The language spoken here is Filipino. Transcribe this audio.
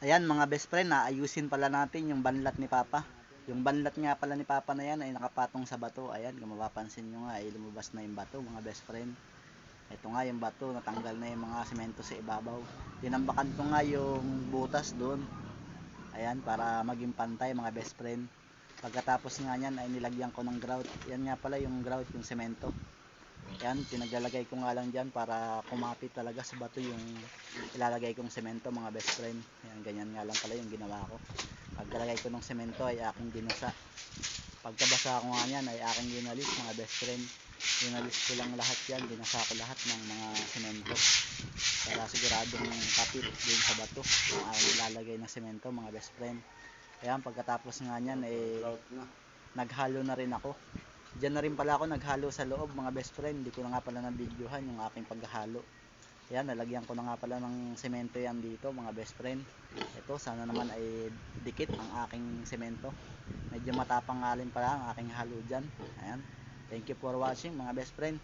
Ayan mga best friend, naayusin pala natin yung banlat ni Papa. Yung banlat nga pala ni Papa na yan ay nakapatong sa bato. Ayan, kung mapapansin nyo nga ay lumabas na yung bato mga best friend. Ito nga yung bato, natanggal na yung mga semento sa ibabaw. Tinambakan ko nga yung butas doon. Ayan, para maging pantay mga best friend. Pagkatapos nga nyan ay nilagyan ko ng grout. Yan nga pala yung grout, yung semento. Yan, pinaglalagay ko nga lang dyan para kumapit talaga sa bato yung ilalagay kong semento mga best friend. Yan, ganyan nga lang pala yung ginawa ko. Pagkalagay ko ng semento ay aking binasa. Pagkabasa ko nga yan ay aking ginalis mga best friend. Ginalis ko lang lahat yan, binasa ko lahat ng mga semento para siguradong kapit din sa bato yung aking ilalagay na semento mga best friend. Ayan, pagkatapos nga nyan ay naghalo na rin ako. Diyan na rin pala ako naghalo sa loob mga best friend. Hindi ko na nga pala na-videohan yung aking paghahalo. Ayan, nalagyan ko na nga pala ng semento yan dito mga best friend. Ito, sana naman ay dikit ang aking semento. Medyo matapang nga rin pala ang aking halo dyan. Ayan, thank you for watching mga best friend.